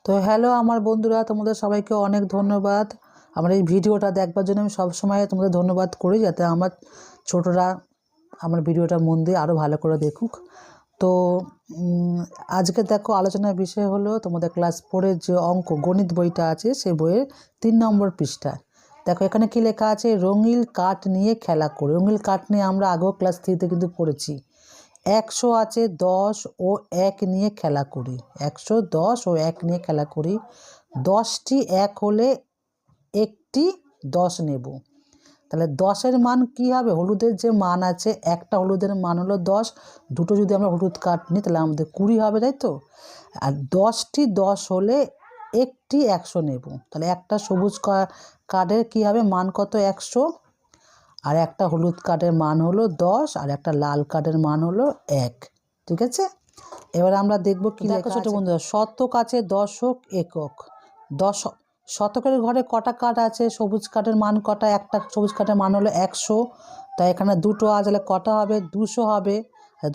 তো হ্যালো আমার বন্ধুরা, তোমাদের সবাইকে অনেক ধন্যবাদ। আমার এই ভিডিওটা দেখবার জন্য আমি সবসময় তোমাদের ধন্যবাদ করি, যাতে আমার ছোটরা আমার ভিডিওটা মন দিয়ে আরও ভালো করে দেখুক। তো আজকে দেখো আলোচনার বিষয় হলো তোমাদের ক্লাস 4-এর যে অঙ্ক গণিত বইটা আছে সেই বইয়ের 3 নম্বর পৃষ্ঠা। দেখো এখানে কি লেখা আছে, রঙিন কাঠ নিয়ে খেলা করে। রঙিন কাঠ নিয়ে আমরা আগেও ক্লাস 3-তে কিন্তু পড়েছি। 100 আছে, 10 ও 1 নিয়ে খেলা করি। 100, 10 ও 1 নিয়ে খেলা করি। 10টি 1 হলে একটি 10 নেব। তাহলে 10-এর মান কি হবে? হলুদের যে মান আছে, একটা হলুদের মান হলো 10, দুটো যদি আমরা হলুদ কাঠ নিই তাহলে আমাদের 20 হবে, তাই তো? আর 10টি 10 হলে একটি 100 নেব। তাহলে একটা সবুজ কাঠের কী হবে, মান কত? 100। আর একটা হলুদ কার্ডের মান হলো 10, আর একটা লাল কার্ডের মান হলো 1। ঠিক আছে, এবার আমরা দেখব কি লেখা আছে। ছোট বন্ধুরা, শতক আছে, দশক, একক। শতকের ঘরে কটা কাঠ আছে? সবুজ কাঠের মান কটা? একটা সবুজ কাঠের মান হলো 100, তাই এখানে দুটো আছে, তাহলে কটা হবে? 200 হবে।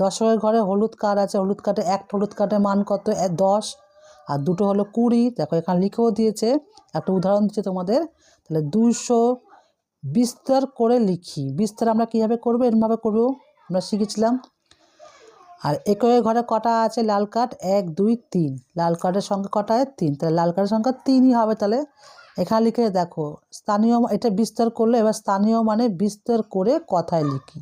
দশকের ঘরে হলুদ কাঠ আছে, হলুদ কাঠে একটা হলুদ কাঠের মান কত? 10, আর দুটো হলো 20। দেখো এখানে লিখেও দিয়েছে, একটা উদাহরণ দিচ্ছে তোমাদের। তাহলে 200 বিস্তার করে লিখি। বিস্তার আমরা কীভাবে করবো? এরমভাবে করবো, আমরা শিখেছিলাম। আর এককের ঘরে কটা আছে? লাল কাঠ 1, 2, 3। লাল কাঠের সংখ্যা কটা হয়? 3। তাহলে লাল কাঠের সংখ্যা 3ই হবে। তাহলে এখানে লিখে দেখো, স্থানীয় এটা বিস্তার করলে, এবার স্থানীয় মানে বিস্তার করে কথায় লিখি।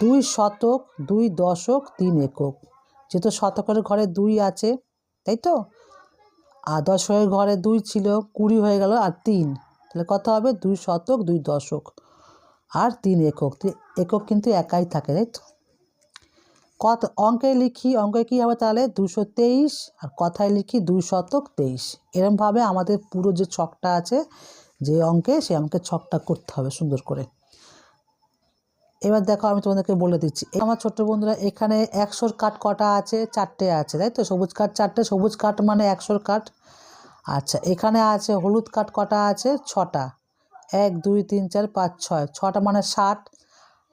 2 শতক, 2 দশক, 3 একক। যেহেতু শতকের ঘরে 2 আছে, তাই তো? আর দশকের ঘরে 2 ছিল, 20 হয়ে গেল, আর 3, তাহলে কত হবে? 2 শতক, 2 দশক, আর 3 একক। একক কিন্তু একাই থাকে, তাই তো? কত অঙ্কে লিখি, অঙ্কে কী হবে তাহলে? 223, আর কথায় লিখি 2 শতক 23। এরমভাবে আমাদের পুরো যে ছকটা আছে, যে অঙ্কে, সেই অঙ্কের ছকটা করতে হবে সুন্দর করে। এবার দেখো আমি তোমাদেরকে বলে দিচ্ছি। আমার ছোট্ট বন্ধুরা, এখানে 100-র কাঠ কটা আছে? 4টে আছে, তাই তো? সবুজ কাঠ 4টে, সবুজ কাঠ মানে 100-র কাঠ। আচ্ছা, এখানে আছে হলুদ কাঠ কটা আছে? 6টা। 1, 2, 3, 4, 5, 6, 6টা মানে 60।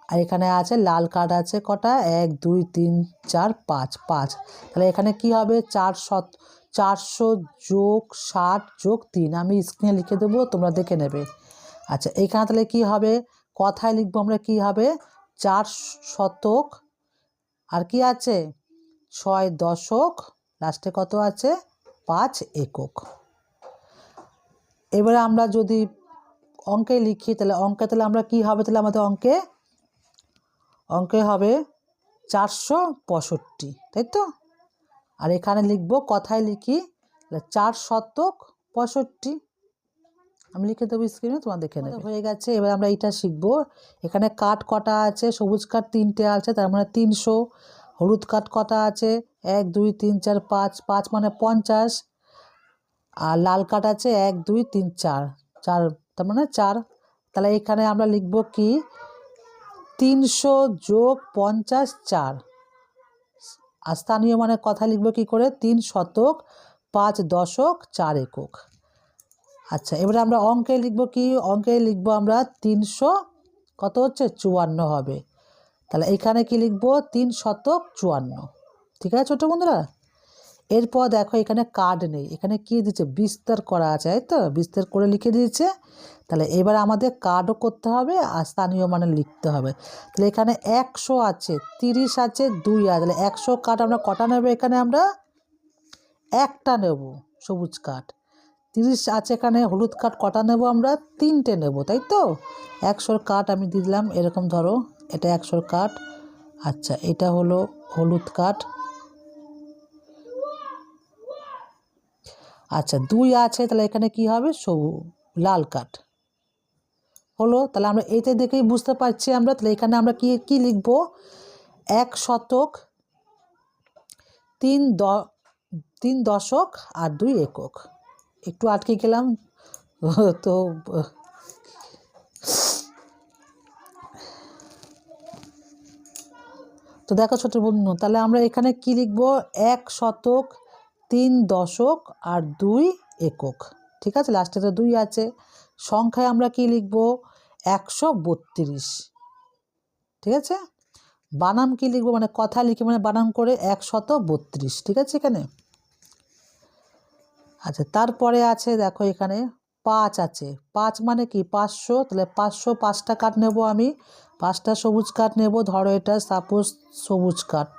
আর এখানে আছে লাল কাঠ আছে কটা? 1, 2, 3, 4, 5, 5। তাহলে এখানে কি হবে? 400 যোগ 60 যোগ 3। আমি স্ক্রিনে লিখে দেবো, তোমরা দেখে নেবে। আচ্ছা, এইখানে তাহলে কি হবে? কথায় লিখবো আমরা, কি হবে? 4 শতক, আর কি আছে? 6 দশক, লাস্টে কত আছে? 5 একক। এবারে আমরা যদি অঙ্কে লিখি, তাহলে তাহলে আমরা কি হবে? তাহলে আমাদের অঙ্কে হবে 465, তাই তো? আর এখানে লিখবো, কথায় লিখি 4 শতক 65। আমি লিখে দেবো স্ক্রিনে, তোমার দেখে নেবে। হয়ে গেছে। এবার আমরা এইটা শিখবো। এখানে কাঠ কটা আছে? সবুজ কাঠ 3টে আছে, তার মানে 300। হলুদ কাঠ কটা আছে? 1, 2, 3, 4, 5, 5 মানে 50। আর লাল কাঠ আছে 1, 2, 3, 4, 4 তার মানে 4। তাহলে এখানে আমরা লিখবো কি? 300 যোগ 50, 4। আর স্থানীয় মানে কথা লিখবো কি করে? 3 শতক, 5 দশক, 4 একক। আচ্ছা, এবারে আমরা অঙ্কে লিখবো কি? অঙ্কে লিখবো আমরা 300 কত হচ্ছে? 54 হবে। তাহলে এখানে কি লিখবো? 3 শতক 54। ঠিক আছে ছোটো বন্ধুরা? এরপর দেখো এখানে কার্ড নেই, এখানে কি দিচ্ছে? বিস্তার করা আছে, তাই তো? বিস্তার করে লিখে দিয়েছে। তাহলে এবার আমাদের কার্ডও করতে হবে, আর স্থানীয় মানে লিখতে হবে। তাহলে এখানে 100 আছে, 30 আছে, 2 আছে। তাহলে 100 কাঠ আমরা কটা নেব? এখানে আমরা একটা নেব সবুজ কাঠ। 30 আছে, এখানে হলুদ কাঠ কটা নেব? আমরা 3টে নেব, তাই তো? 100-র কাঠ আমি দিলাম, এরকম ধরো, এটা 100-র কাঠ। আচ্ছা, এটা হলো হলুদ কাঠ। আচ্ছা, 2 আছে, তাহলে এখানে কি হবে? লাল কাঠ হলো। তাহলে আমরা এতে দেখেই বুঝতে পারছি আমরা। তাহলে এখানে আমরা কি লিখবো? 1 শতক, 3 দশক, আর 2 একক। একটু আটকে গেলাম তো। তো দেখো ছোট বন্ধু, তাহলে আমরা এখানে কি লিখবো? 1 শতক, 3 দশক, আর 2 একক। ঠিক আছে, লাস্টে তো 2 আছে। সংখ্যায় আমরা কি লিখবো? 132। ঠিক আছে, বানাম কি লিখবো? মানে কথা লিখে মানে বানাম করে 132। ঠিক আছে এখানে। আচ্ছা, তারপরে আছে দেখো এখানে 5 আছে। 5 মানে কি 500, তাহলে 500 5টা কাঠ নেব আমি, 5টা সবুজ কাঠ নেব। ধরো এটা সাপোজ সবুজ কাঠ,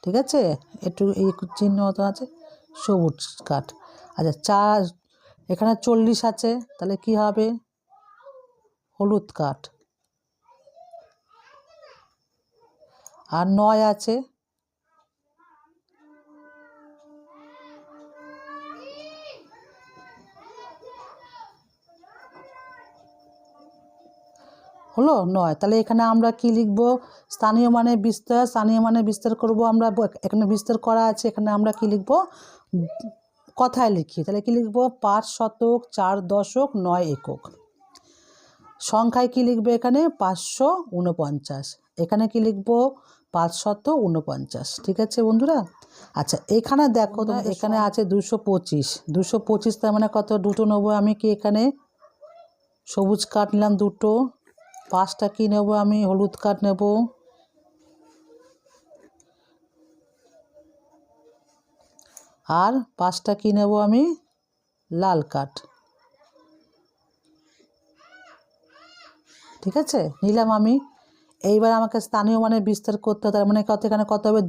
ঠিক আছে, একটু এই চিহ্ন মতো আছে সবুজ কাঠ। আচ্ছা, 4 এখানে 40 আছে, তাহলে কি হবে হলুদ কাঠ। আর 9 আছে, হলো 9। তাহলে এখানে আমরা কি লিখব, স্থানীয় মানে বিস্তার, স্থানীয় মানে বিস্তার করব আমরা। এখানে বিস্তার করা আছে, এখানে আমরা কি লিখব কথায় লিখি, তাহলে কি লিখব 5 শতক 4 দশক 9 একক। সংখ্যায় কি লিখবে এখানে 549, এখানে কি লিখব 549, ঠিক আছে বন্ধুরা। আচ্ছা, এখানে দেখো না, এখানে আছে 225, 225 তার মানে কত, দুটো নেবো আমি কি এখানে সবুজ কাঠ নিলাম দুটো, 5টা কি নেব আমি হলুদ কাঠ নেব, আর 5টা কি নেব আমি লাল কাঠ, ঠিক আছে নিলাম আমি। এইবার আমাকে স্থানীয় মানে বিস্তার করতে হবে, তার মানে কত, এখানে কত হবে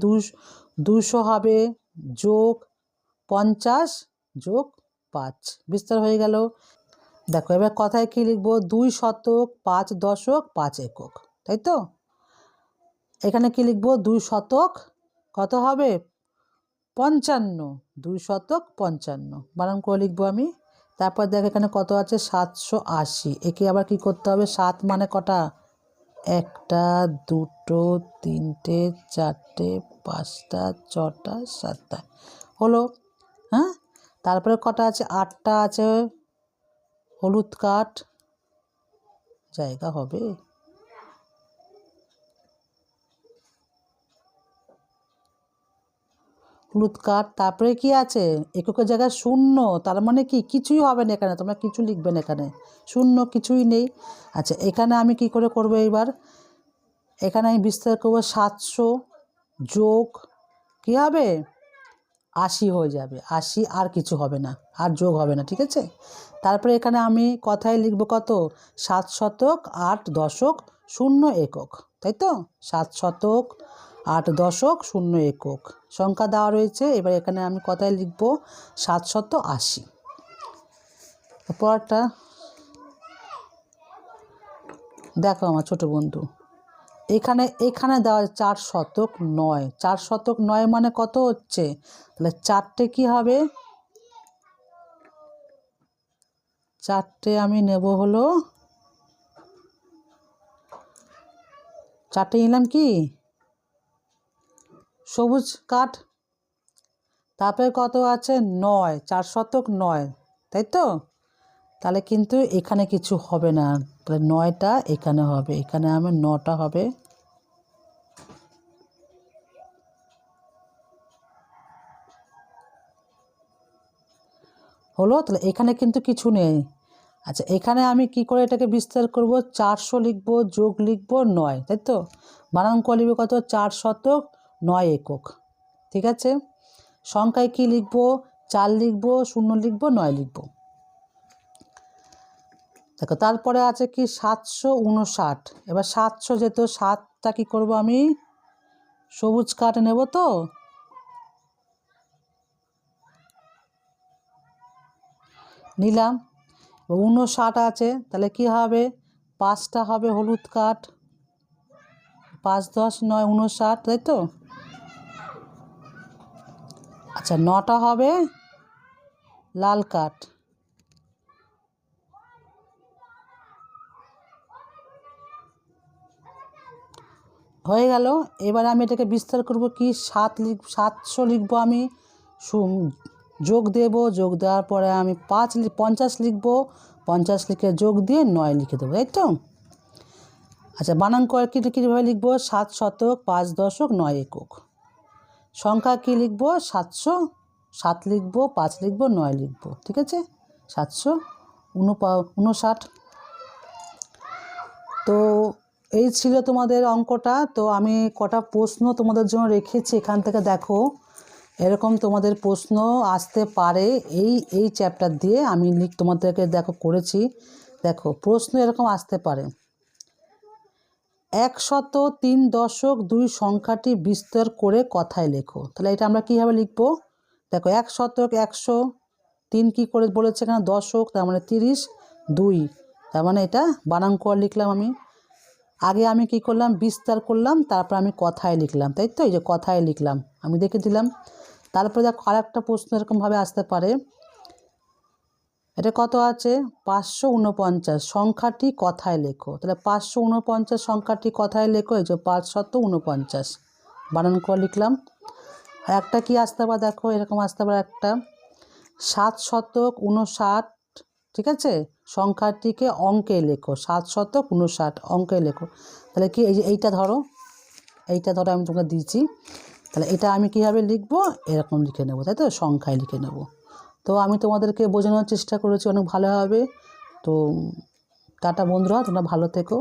200 হবে যোগ 50 যোগ 5, বিস্তার হয়ে গেল। দেখো এবার কথায় কি লিখবো 2 শতক 5 দশক 5 একক, তাই তো। এখানে কি লিখবো 2 শতক কত হবে 55, 2 শতক 55 বানান করে লিখবো আমি। তারপর দেখ এখানে কত আছে 780, একে আবার কি করতে হবে 7 মানে কটা, 1টা 2টো 3টে 4টে 5টা 6টা 7টা হলো। হ্যাঁ, তারপরে কটা আছে 8টা আছে হলুদ কাঠ, জায়গা হবে হলুদ কাঠ। তারপরে কি আছে এককের জায়গায় 0, তার মানে কি কিছুই হবে না এখানে, তোমরা কিছু লিখবে না এখানে, 0 কিছুই নেই। আচ্ছা, এখানে আমি কি করে করবো এইবার, এখানে আমি বিস্তার করবো 700 যোগ কী হবে 80 হয়ে যাবে, 80 আর কিছু হবে না, আর যোগ হবে না, ঠিক আছে। তারপরে এখানে আমি কথায় লিখবো কত 7 শতক 8 দশক 0 একক, তাই তো 7 শতক 8 দশক 0 একক সংখ্যা দেওয়া রয়েছে। এবার এখানে আমি কথায় লিখবো 780। পরটা দেখো আমার ছোট বন্ধু, এখানে দেওয়া 4 শতক 9, 4 শতক 9 মানে কত হচ্ছে, তাহলে 4টে কি হবে, 4টে আমি নেব হলো 4টে নিলাম কি সবুজ কাঠ। তারপরে কত আছে 9, 4 শতক 9, তাই তো। তাহলে কিন্তু এখানে কিছু হবে না, তাহলে 9টা এখানে হবে, এখানে আমার 9টা হবে। হলো, তাহলে এখানে কিন্তু কিছু নেই। আচ্ছা, এখানে আমি কি করে এটাকে বিস্তার করব 400 লিখবো যোগ লিখবো 9, তাই তো। বানান করে লিখবো কত 4 শতক 9 একক, ঠিক আছে। সংখ্যায় কি লিখবো 4 লিখবো 0 লিখবো 9 লিখবো। দেখো তারপরে আছে কি 759, এবার 700 যেত 7টা কি করব আমি সবুজ কাঠ নেব তো, নিলাম। 59 আছে, তাহলে কি হবে 5টা হবে হলুদ কাঠ, 5 10 9 59, তাই তো। আচ্ছা, 9টা হবে লাল কাঠ, হয়ে গেল। এবার আমি এটাকে বিস্তার করব কি 700 লিখবো আমি, যোগ দেব, যোগ দেওয়ার পরে আমি 50 লিখবো, 50 লিখে যোগ দিয়ে 9 লিখে দেবো, তাই তো। আচ্ছা, বানান করে কীভাবে লিখবো 7 শতক 5 দশক 9 একক। সংখ্যা কি লিখবো 707 লিখবো 5 লিখবো 9 লিখবো, ঠিক আছে 759। তো এই ছিল তোমাদের অঙ্কটা। তো আমি কটা প্রশ্ন তোমাদের জন্য রেখেছি, এখান থেকে দেখো এরকম তোমাদের প্রশ্ন আসতে পারে এই চ্যাপ্টার দিয়ে আমি তোমাদেরকে দেখো করেছি। দেখো প্রশ্ন এরকম আসতে পারে, 103.2 সংখ্যাটি বিস্তার করে কথায় লেখো। তাহলে এটা আমরা কীভাবে লিখবো? দেখো 103 কী করে বলেছে এখানে দশক, তার মানে 30, 2, তার মানে এটা বানান লিখলাম আমি। আগে আমি কি করলাম, বিস্তার করলাম, তারপর আমি কথায় লিখলাম, তাই তো? এই যে কথায় লিখলাম, আমি দেখে দিলাম। তারপরে দেখো আরেকটা প্রশ্ন এরকমভাবে আসতে পারে, এটা কত আছে 549, সংখ্যাটি কথায় লেখো। তাহলে 549 সংখ্যাটি কথায় লেখো, এই যে 549 বানান করে লিখলাম। আর একটা কি আসতে পারে দেখো, এরকম আসতে পারে একটা 759, ঠিক আছে, সংখ্যাটিকে অঙ্কে লেখো, 759 অঙ্কে লেখো। তাহলে কি এই যে এইটা ধরো আমি তোমাকে দিয়েছি, তাহলে এটা আমি কীভাবে লিখবো, এরকম লিখে নেবো, তাই তো, সংখ্যায় লিখে নেব। তো আমি তোমাদেরকে বোঝানোর চেষ্টা করেছি অনেক ভালোভাবে। তো টাটা বন্ধুরা, তোমরা ভালো থেকো।